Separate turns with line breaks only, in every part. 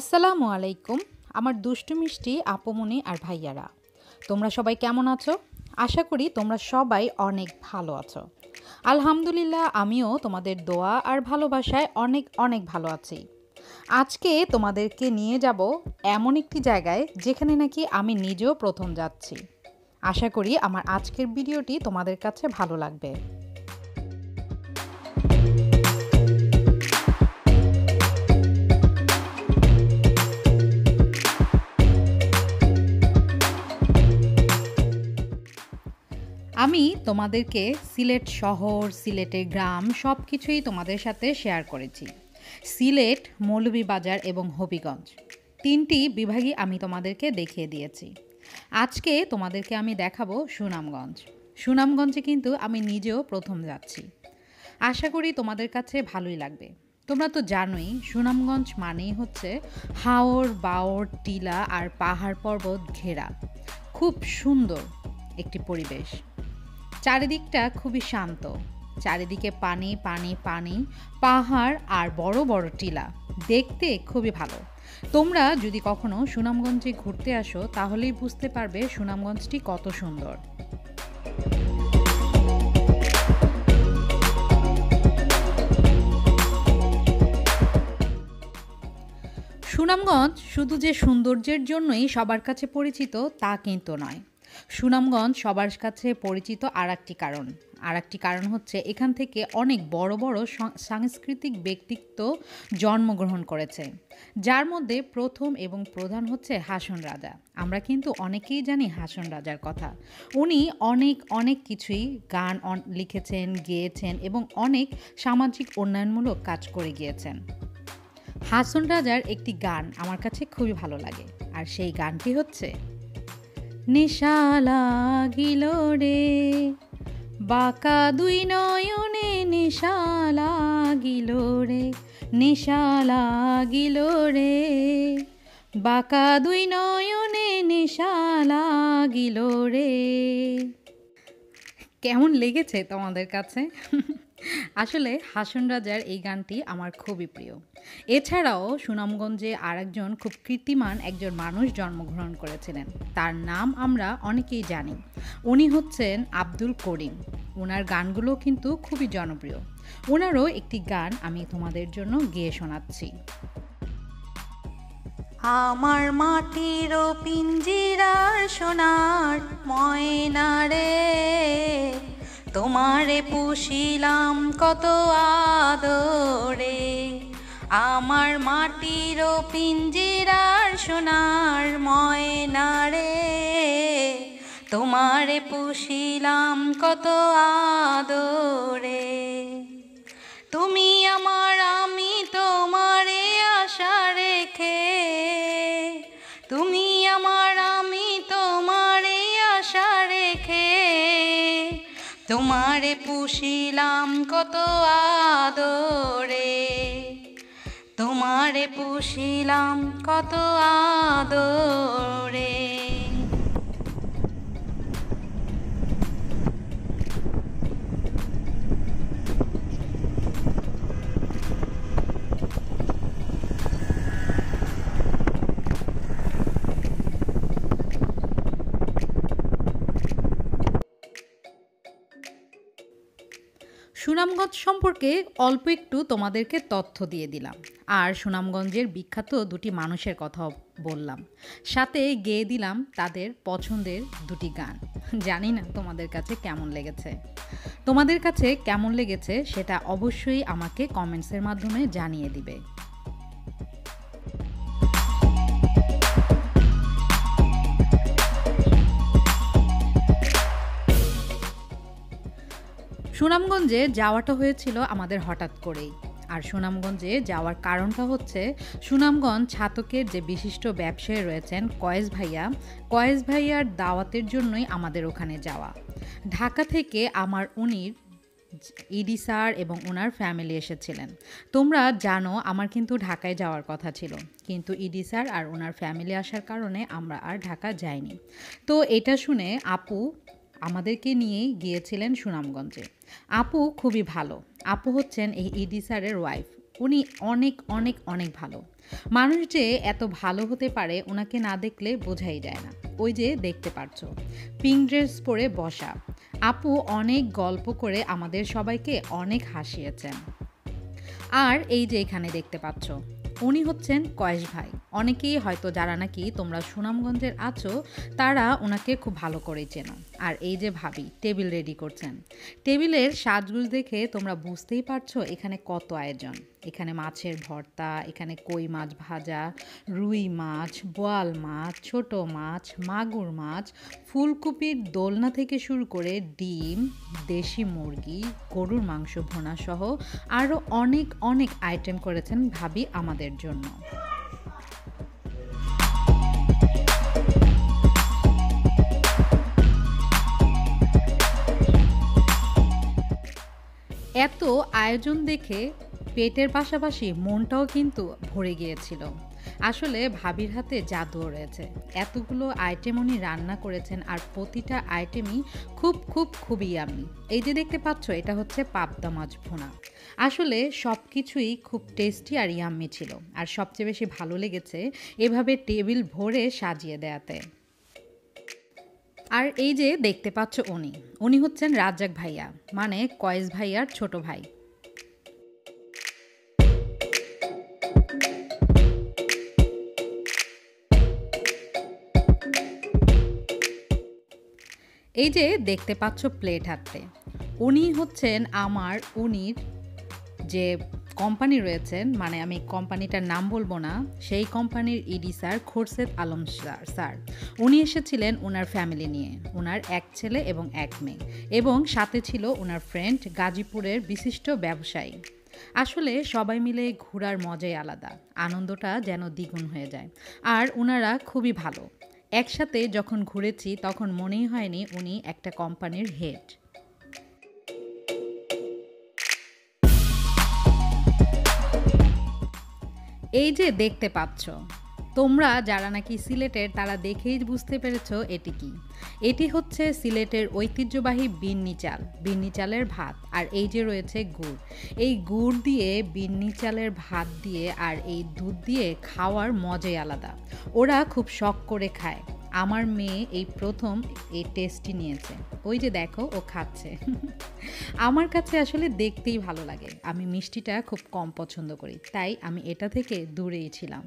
আসসালামু আলাইকুম আমার দুষ্টু মিষ্টি আপুমনি আর ভাইয়ারা। তোমরা সবাই কেমন আছো? আশা করি তোমরা সবাই অনেক ভালো আছো। আলহামদুলিল্লাহ, আমিও তোমাদের দোয়া আর ভালোবাসায় অনেক অনেক ভালো আছি। আজকে তোমাদেরকে নিয়ে যাব এমন একটি জায়গায় যেখানে নাকি আমি নিজেও প্রথম যাচ্ছি। আশা করি আমার আজকের ভিডিওটি তোমাদের কাছে ভালো লাগবে। আমি তোমাদেরকে সিলেট শহর, সিলেটের গ্রাম সব কিছুই তোমাদের সাথে শেয়ার করেছি। সিলেট, মৌলভীবাজার এবং হবিগঞ্জ তিনটি বিভাগই আমি তোমাদেরকে দেখিয়ে দিয়েছি। আজকে তোমাদেরকে আমি দেখাবো সুনামগঞ্জ। সুনামগঞ্জে কিন্তু আমি নিজেও প্রথম যাচ্ছি। আশা করি তোমাদের কাছে ভালোই লাগবে। তোমরা তো জানোই সুনামগঞ্জ মানেই হচ্ছে হাওর বাওর টিলা আর পাহাড় পর্বত ঘেরা খুব সুন্দর একটি পরিবেশ। চারিদিকটা খুবই শান্ত, চারিদিকে পানি পানি পানি, পাহাড় আর বড় বড় টিলা, দেখতে খুবই ভালো। তোমরা যদি কখনো সুনামগঞ্জে ঘুরতে আসো তাহলেই বুঝতে পারবে সুনামগঞ্জটি কত সুন্দর। সুনামগঞ্জ শুধু যে সৌন্দর্যের জন্যই সবার কাছে পরিচিত তা কিন্তু নয়। সুনামগঞ্জ সবার কাছে পরিচিত আর একটি কারণ হচ্ছে এখান থেকে অনেক বড় বড় সাংস্কৃতিক ব্যক্তিত্ব জন্মগ্রহণ করেছে, যার মধ্যে প্রথম এবং প্রধান হচ্ছে হাসন রাজা। আমরা কিন্তু অনেকেই জানি হাসন রাজার কথা। উনি অনেক অনেক কিছুই গান লিখেছেন, গেয়েছেন এবং অনেক সামাজিক উন্নয়নমূলক কাজ করে গিয়েছেন। হাসন রাজার একটি গান আমার কাছে খুবই ভালো লাগে, আর সেই গানটি হচ্ছে নেশা লাগিল রে বাঁকা দুই নয়নে, নেশা লাগিল রে, নেশা লাগিল রে বাঁকা দুই নয়নে, নেশা লাগিল রে। কেমন লেগেছে তোমাদের কাছে? আসলে হাসন রাজার এই গানটি আমার খুবই প্রিয়। এছাড়াও সুনামগঞ্জে আরেকজন খুব কীর্তিমান একজন মানুষ জন্মগ্রহণ করেছিলেন, তার নাম আমরা অনেকেই জানি। উনি হচ্ছেন আব্দুল করিম। ওনার গানগুলো কিন্তু খুবই জনপ্রিয়। ওনারও একটি গান আমি তোমাদের জন্য গেয়ে শোনাচ্ছি।
আমার মাটির পিঞ্জিরার সোনার ময়না রে, তোমারে পুষিলাম কত আদরে। আমার মাটির পিঞ্জিরার সোনার ময়না রে, তোমারে পুষিলাম কত আদরে। তুমি আমার, আমি তোমারে আশা রেখে, তুমি আমার, আমি তোমারে আশা রেখে, তোমারে পুষিলাম কত আদরে, তোমারে পুষিলাম কত আদরে।
সুনামগঞ্জ সম্পর্কে অল্প একটু তোমাদেরকে তথ্য দিয়ে দিলাম, আর সুনামগঞ্জের বিখ্যাত দুটি মানুষের কথা বললাম, সাথে গেয়ে দিলাম তাদের পছন্দের দুটি গান। জানি না তোমাদের কাছে কেমন লেগেছে। তোমাদের কাছে কেমন লেগেছে সেটা অবশ্যই আমাকে কমেন্টসের মাধ্যমে জানিয়ে দিবে। সুনামগঞ্জে যাওয়াটা হয়েছিল আমাদের হঠাৎ করেই। আর সুনামগঞ্জে যাওয়ার কারণটা হচ্ছে সুনামগঞ্জ ছাতকের যে বিশিষ্ট ব্যবসায়ী রয়েছেন কয়েস ভাইয়ার দাওয়াতের জন্যই আমাদের ওখানে যাওয়া। ঢাকা থেকে আমার উনির ইডি স্যার এবং ওনার ফ্যামিলি এসেছিলেন। তোমরা জানো আমার কিন্তু ঢাকায় যাওয়ার কথা ছিল, কিন্তু ইডি স্যার আর ওনার ফ্যামিলি আসার কারণে আমরা আর ঢাকা যাইনি। তো এটা শুনে আপু আমাদেরকে নিয়েই গিয়েছিলেন সুনামগঞ্জে। আপু খুবই ভালো। আপু হচ্ছেন এই ইডি স্যারের ওয়াইফ। উনি অনেক অনেক অনেক ভালো। মানুষ যে এত ভালো হতে পারে ওনাকে না দেখলে বোঝাই যায় না। ওই যে দেখতে পারছো, পিঙ্ক ড্রেস পরে বসা আপু অনেক গল্প করে আমাদের সবাইকে অনেক হাসিয়েছেন। আর এই যে এখানে দেখতে পাচ্ছ, উনি হচ্ছেন কয়েস ভাই। অনেকেই হয়তো যারা নাকি তোমরা সুনামগঞ্জের আছো তারা ওনাকে খুব ভালো করে চেনো। আর এই যে ভাবি টেবিল রেডি করছেন, টেবিলের সাজগুজ দেখে তোমরা বুঝতেই পারছো এখানে কত আয়োজন। এখানে মাছের ভর্তা, এখানে কই মাছ ভাজা, রুই মাছ, বোয়াল মাছ, ছোট মাছ, মাগুর মাছ, ফুলকপির দোলনা থেকে শুরু করে ডিম, দেশি মুরগি, গরুর মাংস ভুনা সহ আরও অনেক অনেক আইটেম করেছেন ভাবি আমাদের জন্য। এত আয়োজন দেখে পেটের পাশাপাশি মনটাও কিন্তু ভরে গিয়েছিল। আসলে ভাবির হাতে জাদুও রয়েছে। এতগুলো আইটেম উনি রান্না করেছেন আর প্রতিটা আইটেমই খুবই ইয়াম্মি। এই যে দেখতে পাচ্ছ এটা হচ্ছে পাবদা মাছ ভুনা। আসলে সব কিছুই খুব টেস্টি আর ইয়াম্মি ছিল। আর সবচেয়ে বেশি ভালো লেগেছে এভাবে টেবিল ভরে সাজিয়ে দেয়াতে। আর এই যে দেখতে পাচ্ছ উনি হচ্ছেন রাজ্জাক ভাইয়া, মানে কয়েস ভাইয়ার ছোট ভাই। এই যে দেখতে পাচ্ছ প্লেট হাতে, উনি হচ্ছেন উনির যে কোম্পানি রয়েছেন, মানে আমি কোম্পানিটার নাম বলবো না, সেই কোম্পানির ED sir Khorshed Alam sir. উনি এসেছিলেন ওনার ফ্যামিলি নিয়ে, ওনার এক ছেলে এবং এক মেয়ে, এবং সাথে ছিল ওনার ফ্রেন্ড গাজীপুরের বিশিষ্ট ব্যবসায়ী। আসলে সবাই মিলে ঘোরার মজাই আলাদা, আনন্দটা যেন দ্বিগুণ হয়ে যায়। আর ওনারা খুবই ভালো। একসাথে যখন ঘুরেছি তখন মনেই হয়নি উনি একটা কোম্পানির হেড। এই যে দেখতে পাচ্ছ, তোমরা যারা নাকি সিলেটের তারা দেখেই বুঝতে পেরেছো এটি কি। এটি হচ্ছে সিলেটের ঐতিহ্যবাহী বিন্নি চালের ভাত। আর এই যে রয়েছে গুড়, এই গুড় দিয়ে বিন্নি চালের ভাত দিয়ে আর এই দুধ দিয়ে খাওয়ার মজাই আলাদা। ওরা খুব শখ করে খায়। আমার মেয়ে এই প্রথম এই টেস্টটি নিয়েছে, ওই যে দেখো ও খাচ্ছে। আমার কাছে আসলে দেখতেই ভালো লাগে। আমি মিষ্টিটা খুব কম পছন্দ করি, তাই আমি এটা থেকে দূরেই ছিলাম।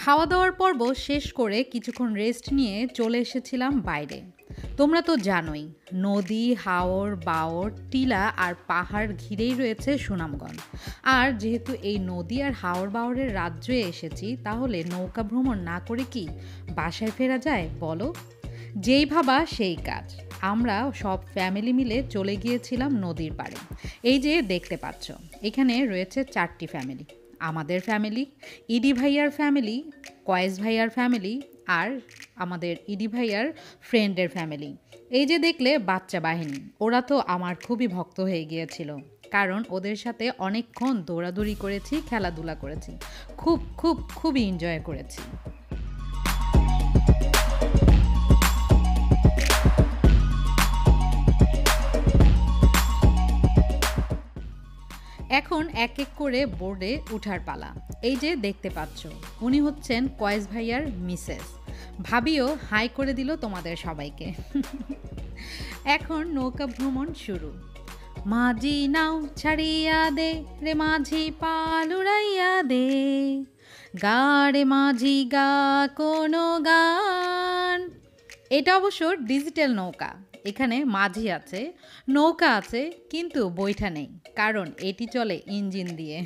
খাওয়া দাওয়ার পর্ব শেষ করে কিছুক্ষণ রেস্ট নিয়ে চলে এসেছিলাম বাইরে। তোমরা তো জানোই নদী, হাওর বাওর, টিলা আর পাহাড় ঘিরেই রয়েছে সুনামগঞ্জ। আর যেহেতু এই নদী আর হাওর বাওরের রাজ্যে এসেছি, তাহলে নৌকা ভ্রমণ না করে কি বাসায় ফেরা যায় বলো? যেই ভাবা সেই কাজ। আমরা সব ফ্যামিলি মিলে চলে গিয়েছিলাম নদীর পাড়ে। এই যে দেখতে পাচ্ছ এখানে রয়েছে 4টি ফ্যামিলি। আমাদের ফ্যামিলি, ইডি ভাইয়ার ফ্যামিলি, কয়েস ভাইয়ার ফ্যামিলি আর আমাদের ইডি ভাইয়ার ফ্রেন্ডের ফ্যামিলি। এই যে দেখলে বাচ্চা বাহিনী, ওরা তো আমার খুবই ভক্ত হয়ে গিয়েছিল, কারণ ওদের সাথে অনেকক্ষণ দৌড়াদৌড়ি করেছি, খেলাধুলা করেছি, খুবই এনজয় করেছি। এখন এক এক করে বোর্ডে উঠার পালা। এই যে দেখতে পাচ্ছ উনি হচ্ছেন কয়েস ভাইয়ার মিসেস। ভাবিও হাই করে দিল তোমাদের সবাইকে। এখন নৌকা ভ্রমণ শুরু। মাঝি নাও ছাড়িয়া দে রে মাঝি পাল উড়াইয়া দে, গা রে মাঝি গা কোনো গান। এটা অবশ্য ডিজিটাল নৌকা। এখানে মাঝি আছে, নৌকা আছে, কিন্তু বৈঠা নেই, কারণ এটি চলে ইঞ্জিন দিয়ে।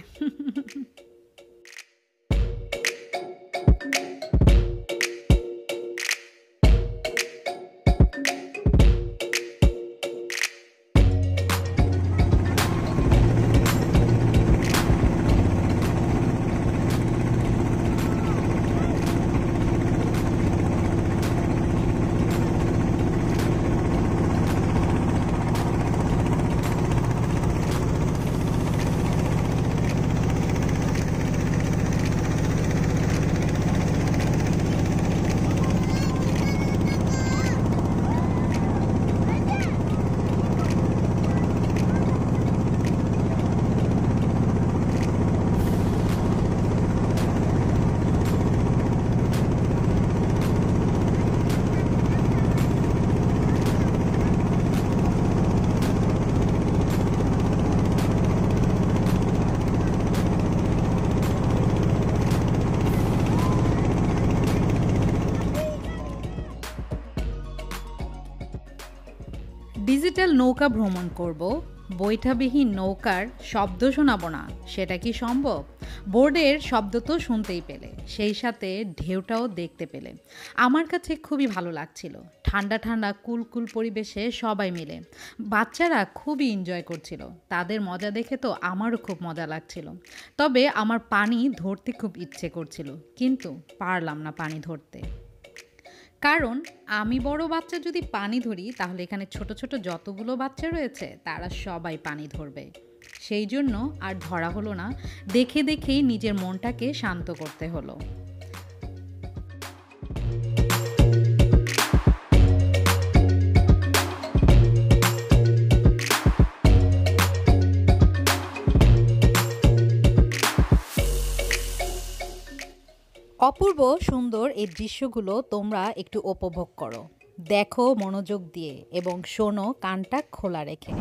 ডিজিটাল নৌকা ভ্রমণ করব, বৈঠাবিহীন নৌকার শব্দ শোনাবো না, সেটা কি সম্ভব? বোর্ডের শব্দ তো শুনতেই পেলে, সেই সাথে ঢেউটাও দেখতে পেলে। আমার কাছে খুবই ভালো লাগছিল। ঠান্ডা ঠান্ডা কুলকুল পরিবেশে সবাই মিলে। বাচ্চারা খুবই এনজয় করছিল। তাদের মজা দেখে তো আমারও খুব মজা লাগছিল। তবে আমার পানি ধরতে খুব ইচ্ছে করছিল, কিন্তু পারলাম না পানি ধরতে। কারণ আমি বড় বাচ্চা যদি পানি ধরি, তাহলে এখানে ছোট ছোট যতগুলো বাচ্চা রয়েছে তারা সবাই পানি ধরবে। সেই জন্য আর ধরা হলো না, দেখে দেখেই নিজের মনটাকে শান্ত করতে হলো। অপূর্ব সুন্দর এই দৃশ্যগুলো তোমরা একটু উপভোগ করো, দেখো মনোযোগ দিয়ে এবং শোনো কানটা খোলা রেখে।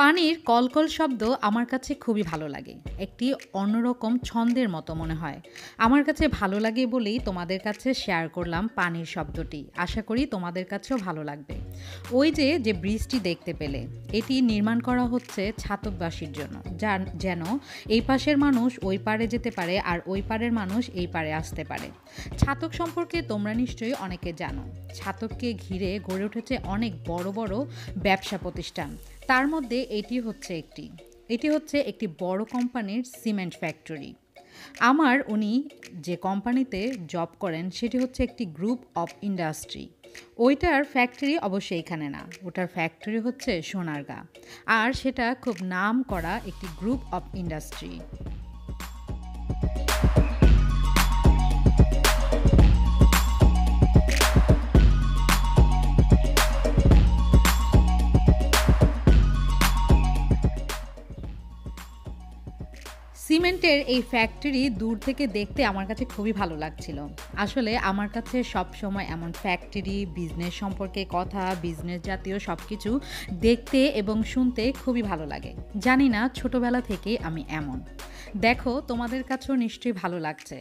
পানির কলকল শব্দ আমার কাছে খুবই ভালো লাগে, একটি অন্যরকম ছন্দের মতো মনে হয়। আমার কাছে ভালো লাগে বলেই তোমাদের কাছে শেয়ার করলাম পানির শব্দটি। আশা করি তোমাদের কাছেও ভালো লাগবে। ওই যে ব্রিজটি দেখতে পেলে, এটি নির্মাণ করা হচ্ছে ছাতকবাসীর জন্য, যেন এই পাশের মানুষ ওই পারে যেতে পারে আর ওই পারের মানুষ এই পারে আসতে পারে। ছাতক সম্পর্কে তোমরা নিশ্চয়ই অনেকে জানো। ছাতককে ঘিরে গড়ে উঠেছে অনেক বড় বড় ব্যবসা প্রতিষ্ঠান। তার মধ্যে এটি হচ্ছে একটি বড় কোম্পানির সিমেন্ট ফ্যাক্টরি। উনি যে কোম্পানিতে জব করেন সেটি হচ্ছে একটি গ্রুপ অফ ইন্ডাস্ট্রি। ওইটার ফ্যাক্টরি অবশ্যই এখানে না, ওটার ফ্যাক্টরি হচ্ছে সোনারগাঁ, আর সেটা খুব নাম করা একটি গ্রুপ অফ ইন্ডাস্ট্রি। সিমেন্টের এই ফ্যাক্টরি দূর থেকে দেখতে আমার কাছে খুবই ভালো লাগছিল। আসলে আমার কাছে সব সময় এমন ফ্যাক্টরি, বিজনেস সম্পর্কে কথা, বিজনেস জাতীয় সব কিছু দেখতে এবং শুনতে খুবই ভালো লাগে। জানি না ছোটবেলা থেকে আমি এমন। দেখো তোমাদের কাছেও নিশ্চয়ই ভালো লাগছে।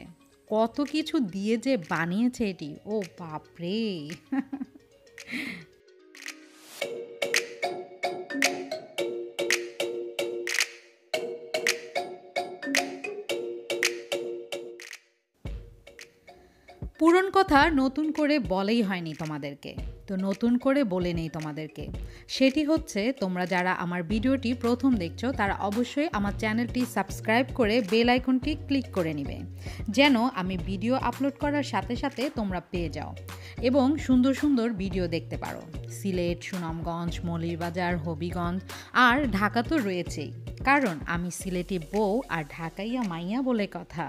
কত কিছু দিয়ে যে বানিয়েছে এটি, ও বাপরে! পুরনো কথা নতুন করে বলেই হয়নি তোমাদেরকে, তো নতুন করে বলে নেই তোমাদেরকে। সেটি হচ্ছে, তোমরা যারা আমার ভিডিওটি প্রথম দেখছো তারা অবশ্যই আমার চ্যানেলটি সাবস্ক্রাইব করে বেল আইকনটি ক্লিক করে নিবে, যেন আমি ভিডিও আপলোড করার সাথে সাথে তোমরা পেয়ে যাও এবং সুন্দর সুন্দর ভিডিও দেখতে পারো। সিলেট, সুনামগঞ্জ, মৌলভীবাজার, হবিগঞ্জ আর ঢাকা তো রয়েছেই, কারণ আমি সিলেটি বউ আর ঢাকাইয়া মাইয়া বলে কথা।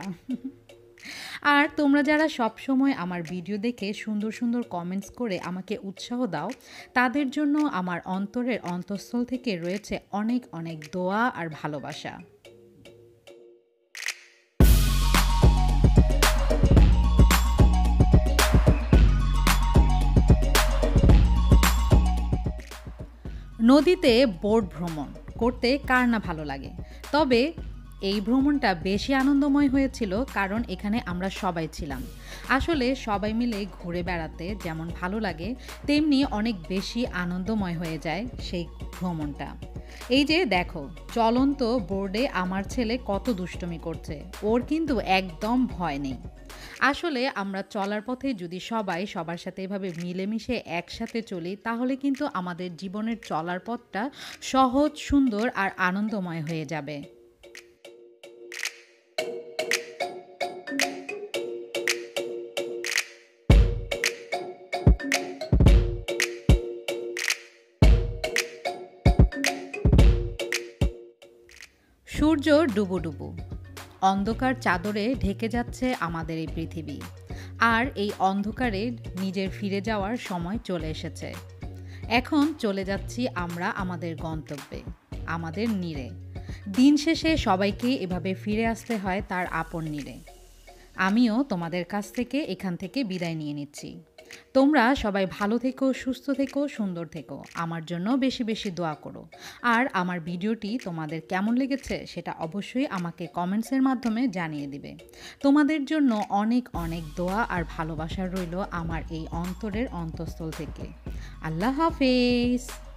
আর তোমরা যারা সব সময় আমার ভিডিও দেখে সুন্দর সুন্দর কমেন্টস করে আমাকে উৎসাহ দাও, তাদের জন্য আমার অন্তরের অন্তঃস্থল থেকে রয়েছে অনেক অনেক দোয়া আর ভালোবাসা। নদীতে বোট ভ্রমণ করতে কার না ভালো লাগে, তবে এই ভ্রমণটা বেশি আনন্দময় হয়েছিল কারণ এখানে আমরা সবাই ছিলাম। আসলে সবাই মিলে ঘুরে বেড়াতে যেমন ভালো লাগে, তেমনি অনেক বেশি আনন্দময় হয়ে যায় সেই ভ্রমণটা। এই যে দেখো, চলন্ত বোর্ডে আমার ছেলে কত দুষ্টুমি করছে, ওর কিন্তু একদম ভয় নেই। আসলে আমরা চলার পথে যদি সবাই সবার সাথে এভাবে মিলেমিশে একসাথে চলি, তাহলে কিন্তু আমাদের জীবনের চলার পথটা সহজ, সুন্দর আর আনন্দময় হয়ে যাবে। সূর্য ডুবুডুবু, অন্ধকার চাদরে ঢেকে যাচ্ছে আমাদের এই পৃথিবী। আর এই অন্ধকারে নিজের ফিরে যাওয়ার সময় চলে এসেছে। এখন চলে যাচ্ছি আমরা আমাদের গন্তব্যে, আমাদের নীড়ে। দিন শেষে সবাইকে এভাবে ফিরে আসতে হয় তার আপন নীড়ে। আমিও তোমাদের কাছ থেকে এখান থেকে বিদায় নিয়ে নিচ্ছি। তোমরা সবাই ভালো থেকো, সুস্থ থেকো, সুন্দর থেকো। আমার জন্য বেশি বেশি দোয়া করো। আর আমার ভিডিওটি তোমাদের কেমন লেগেছে সেটা অবশ্যই আমাকে কমেন্টসের মাধ্যমে জানিয়ে দিবে। তোমাদের জন্য অনেক অনেক দোয়া আর ভালোবাসা রইল আমার এই অন্তরের অন্তঃস্থল থেকে। আল্লাহ হাফেজ।